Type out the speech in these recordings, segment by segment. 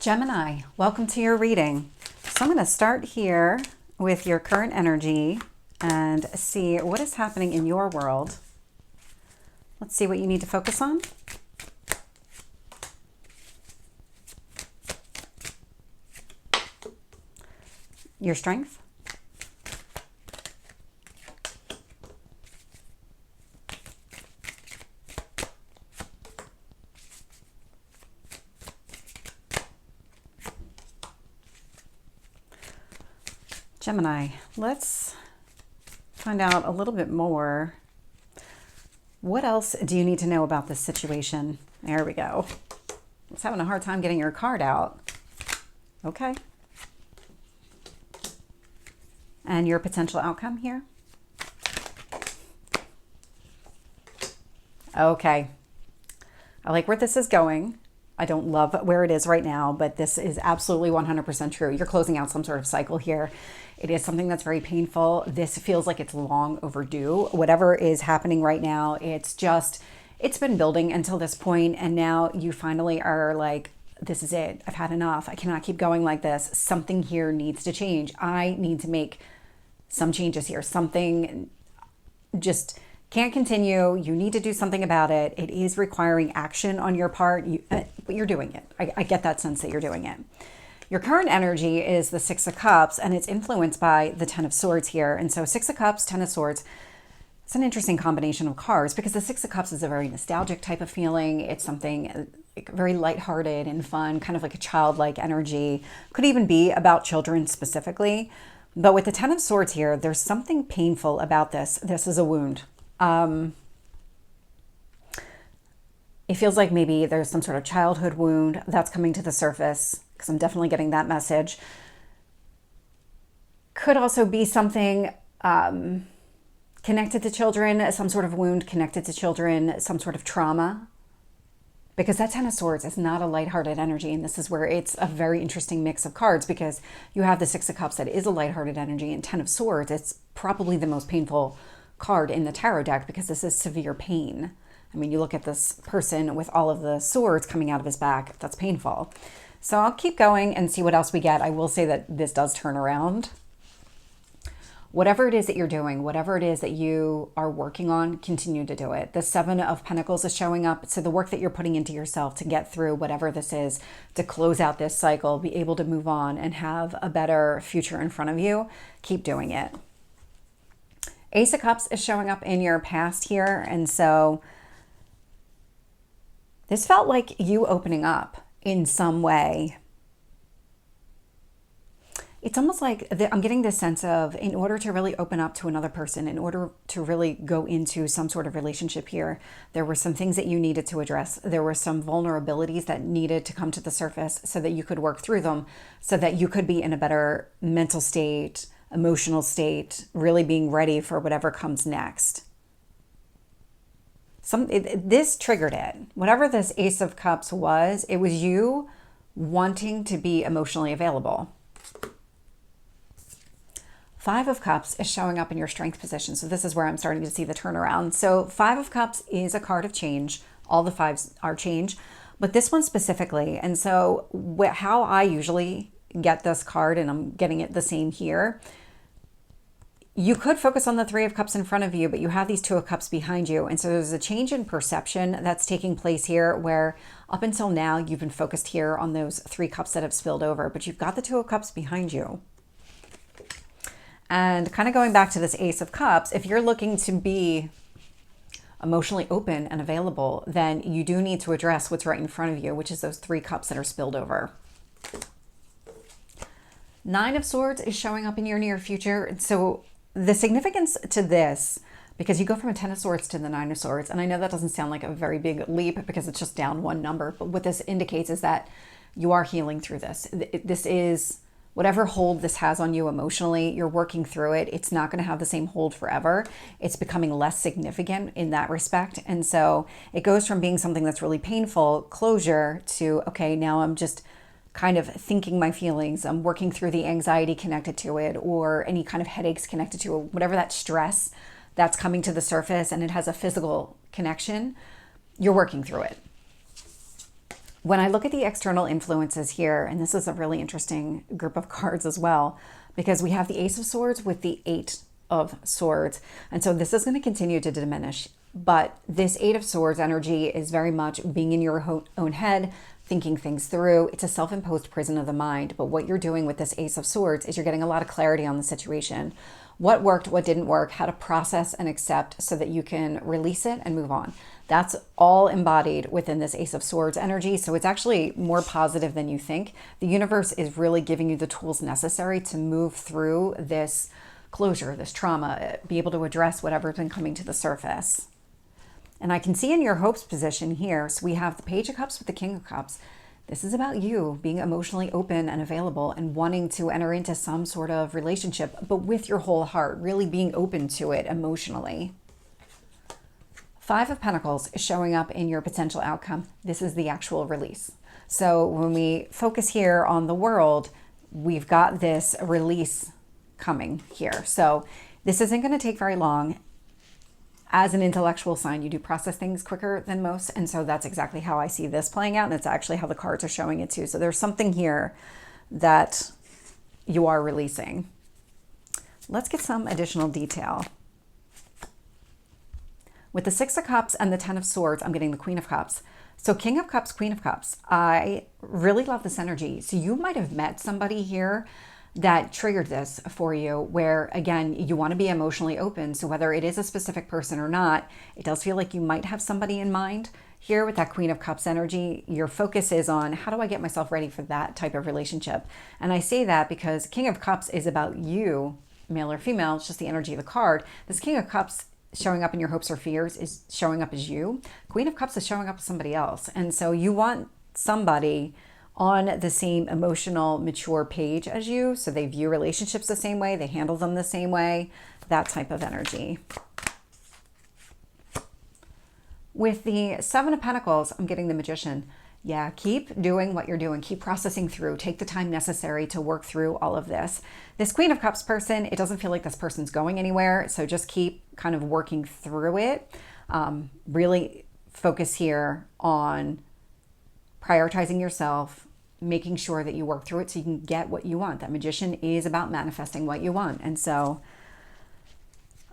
Gemini, welcome to your reading. So I'm going to start here with your current energy and see what is happening in your world. Let's see what you need to focus on. Your strength. Gemini, let's find out a little bit more. What else do you need to know about this situation? There we go. I was having a hard time getting your card out. Okay. And your potential outcome here? Okay. I like where this is going. I don't love where it is right now, but this is absolutely 100% true. You're closing out some sort of cycle here. It is something that's very painful. This feels like it's long overdue. Whatever is happening right now, it's been building until this point, and now you finally are like, this is it. I've had enough. I cannot keep going like this. Something here needs to change. I need to make some changes here. Something just can't continue. You need to do something about it. It is requiring action on your part, but you're doing it. I get that sense that you're doing it. Your current energy is the Six of Cups, and it's influenced by the Ten of Swords here. And so Six of Cups, Ten of Swords, it's an interesting combination of cards because the Six of Cups is a very nostalgic type of feeling. It's something very lighthearted and fun, kind of like a childlike energy. Could even be about children specifically. But with the Ten of Swords here, there's something painful about this. This is a wound. It feels like maybe there's some sort of childhood wound that's coming to the surface, because I'm definitely getting that message. Could also be something connected to children, some sort of wound connected to children, some sort of trauma. Because that Ten of Swords is not a lighthearted energy, and this is where it's a very interesting mix of cards, because you have the Six of Cups that is a lighthearted energy, and Ten of Swords, it's probably the most painful card in the tarot deck because this is severe pain. I mean, you look at this person with all of the swords coming out of his back, that's painful. So I'll keep going and see what else we get. I will say that this does turn around. Whatever it is that you're doing, whatever it is that you are working on, continue to do it. The Seven of Pentacles is showing up. So the work that you're putting into yourself to get through whatever this is, to close out this cycle, be able to move on and have a better future in front of you, keep doing it. Ace of Cups is showing up in your past here. And so this felt like you opening up in some way. It's almost like I'm getting this sense of, in order to really open up to another person, in order to really go into some sort of relationship here, there were some things that you needed to address. There were some vulnerabilities that needed to come to the surface so that you could work through them, so that you could be in a better mental state, emotional state, really being ready for whatever comes next. This triggered it. Whatever this Ace of Cups was, it was you wanting to be emotionally available. Five of Cups is showing up in your strength position. So this is where I'm starting to see the turnaround. So Five of Cups is a card of change. All the fives are change, but this one specifically. And so how I usually get this card, and I'm getting it the same here, you could focus on the Three of Cups in front of you, but you have these Two of Cups behind you. And so there's a change in perception that's taking place here, where up until now, you've been focused here on those Three Cups that have spilled over, but you've got the Two of Cups behind you. And kind of going back to this Ace of Cups, if you're looking to be emotionally open and available, then you do need to address what's right in front of you, which is those Three Cups that are spilled over. Nine of Swords is showing up in your near future. So the significance to this, because you go from a Ten of Swords to the Nine of Swords, and I know that doesn't sound like a very big leap because it's just down one number, but what this indicates is that you are healing through this. This is whatever hold this has on you emotionally, you're working through it. It's not going to have the same hold forever. It's becoming less significant in that respect. And so it goes from being something that's really painful, closure, to, okay, now I'm just kind of thinking my feelings. I'm working through the anxiety connected to it, or any kind of headaches connected to it, whatever that stress that's coming to the surface and it has a physical connection, you're working through it. When I look at the external influences here, and this is a really interesting group of cards as well, because we have the Ace of Swords with the Eight of Swords. And so this is going to continue to diminish. But this Eight of Swords energy is very much being in your own head, thinking things through. It's a self-imposed prison of the mind. But what you're doing with this Ace of Swords is you're getting a lot of clarity on the situation. What worked, what didn't work, how to process and accept so that you can release it and move on. That's all embodied within this Ace of Swords energy. So it's actually more positive than you think. The universe is really giving you the tools necessary to move through this closure, this trauma, be able to address whatever's been coming to the surface. And I can see in your hopes position here, so we have the Page of Cups with the King of Cups. This is about you being emotionally open and available and wanting to enter into some sort of relationship, but with your whole heart, really being open to it emotionally. Five of Pentacles is showing up in your potential outcome. This is the actual release. So when we focus here on the world, we've got this release coming here. So this isn't going to take very long. As an intellectual sign, you do process things quicker than most. And so that's exactly how I see this playing out. And it's actually how the cards are showing it too. So there's something here that you are releasing. Let's get some additional detail. With the Six of Cups and the Ten of Swords, I'm getting the Queen of Cups. So King of Cups, Queen of Cups. I really love this energy. So you might have met somebody here that triggered this for you, where again, you want to be emotionally open. So whether it is a specific person or not, it does feel like you might have somebody in mind here with that Queen of Cups energy. Your focus is on, how do I get myself ready for that type of relationship? And I say that because King of Cups is about you, male or female. It's just the energy of the card. This King of Cups showing up in your hopes or fears is showing up as you. Queen of Cups is showing up as somebody else. And so you want somebody on the same emotional, mature page as you. So they view relationships the same way, they handle them the same way, that type of energy. With the Seven of Pentacles, I'm getting the Magician. Yeah, keep doing what you're doing. Keep processing through. Take the time necessary to work through all of this. This Queen of Cups person, it doesn't feel like this person's going anywhere. So just keep kind of working through it. Really focus here on prioritizing yourself, making sure that you work through it so you can get what you want. That Magician is about manifesting what you want. And so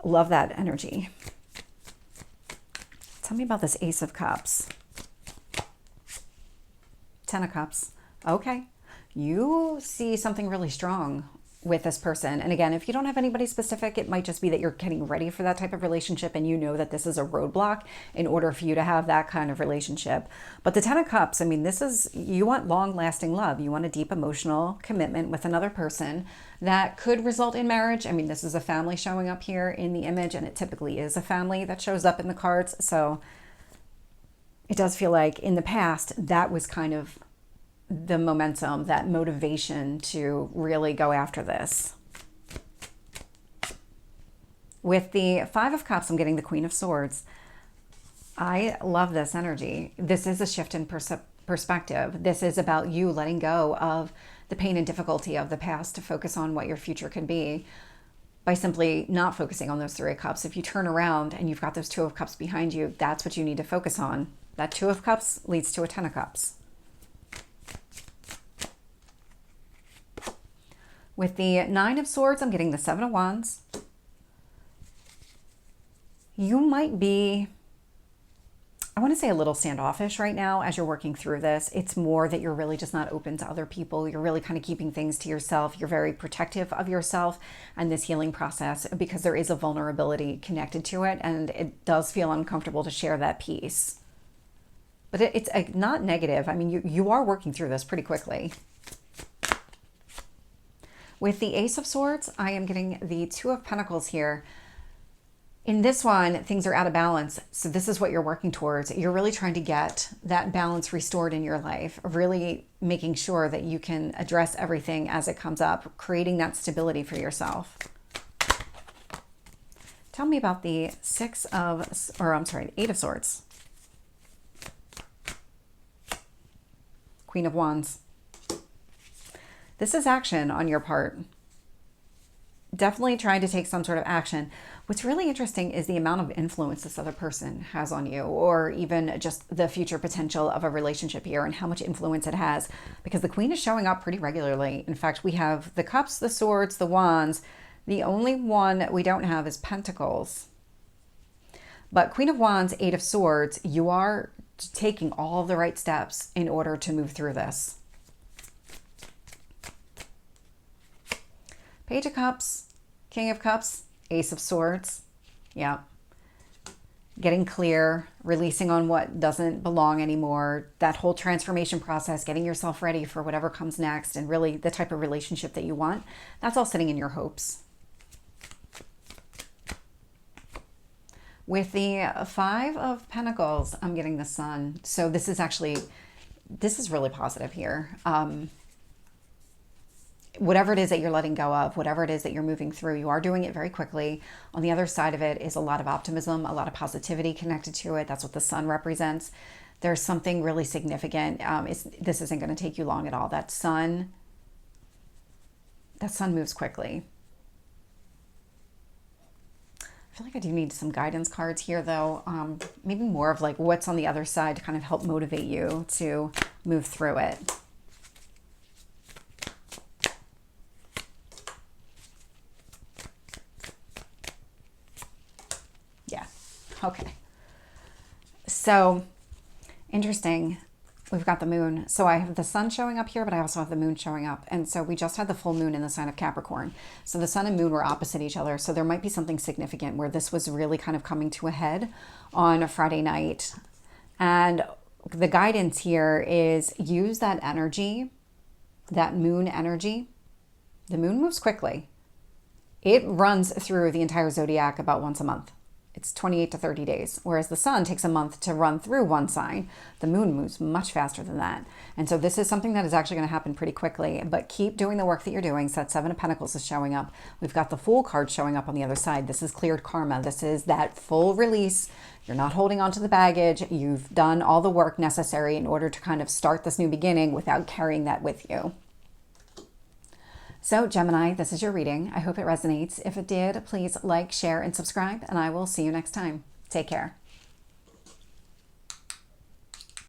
love that energy. Tell me about this Ace of Cups. Ten of Cups. Okay. You see something really strong with this person. And again, if you don't have anybody specific, it might just be that you're getting ready for that type of relationship and you know that this is a roadblock in order for you to have that kind of relationship. But the Ten of Cups, I mean, this is, you want long-lasting love. You want a deep emotional commitment with another person that could result in marriage. I mean, this is a family showing up here in the image, and it typically is a family that shows up in the cards. So it does feel like in the past, that was kind of the momentum, that motivation to really go after this. With the Five of Cups, I'm getting the Queen of Swords. I love this energy. This is a shift in perspective. This is about you letting go of the pain and difficulty of the past to focus on what your future can be by simply not focusing on those Three of Cups. If you turn around and you've got those Two of Cups behind you, that's what you need to focus on. That Two of Cups leads to a Ten of Cups. With the Nine of Swords, I'm getting the Seven of Wands. You might be, I want to say, a little standoffish right now as you're working through this. It's more that you're really just not open to other people. You're really kind of keeping things to yourself. You're very protective of yourself and this healing process because there is a vulnerability connected to it, and it does feel uncomfortable to share that piece. But it's not negative. I mean, you are working through this pretty quickly. With the Ace of Swords, I am getting the Two of Pentacles here. In this one, things are out of balance. So this is what you're working towards. You're really trying to get that balance restored in your life, really making sure that you can address everything as it comes up, creating that stability for yourself. Tell me about the Eight of Swords. Queen of Wands. This is action on your part. definitely trying to take some sort of action. What's really interesting is the amount of influence this other person has on you, or even just the future potential of a relationship here and how much influence it has, because the Queen is showing up pretty regularly. In fact, we have the Cups, the Swords, the Wands. The only one we don't have is Pentacles. But Queen of Wands, Eight of Swords, you are taking all the right steps in order to move through this. Page of Cups, King of Cups, Ace of Swords. Yeah. Getting clear, releasing on what doesn't belong anymore. That whole transformation process, getting yourself ready for whatever comes next, and really the type of relationship that you want. That's all sitting in your hopes. With the Five of Pentacles, I'm getting the Sun. So this is really positive here. Whatever it is that you're letting go of, whatever it is that you're moving through, you are doing it very quickly. On the other side of it is a lot of optimism, a lot of positivity connected to it. That's what the Sun represents. There's something really significant. This isn't going to take you long at all. That sun moves quickly. I feel like I do need some guidance cards here, though. Maybe more of like what's on the other side to kind of help motivate you to move through it. Yeah. Okay. So interesting. We've got the moon. So I have the sun showing up here, but I also have the moon showing up. And so we just had the full moon in the sign of Capricorn. So the sun and moon were opposite each other. So there might be something significant where this was really kind of coming to a head on a Friday night. And the guidance here is use that energy, that moon energy. The moon moves quickly. It runs through the entire zodiac about once a month. It's 28 to 30 days, whereas the sun takes a month to run through one sign. The moon moves much faster than that. And so this is something that is actually going to happen pretty quickly, but keep doing the work that you're doing. So that Seven of Pentacles is showing up. We've got the Fool card showing up on the other side. This is cleared karma. This is that full release. You're not holding on to the baggage. You've done all the work necessary in order to kind of start this new beginning without carrying that with you. So Gemini, this is your reading. I hope it resonates. If it did, please like, share, and subscribe, and I will see you next time. Take care.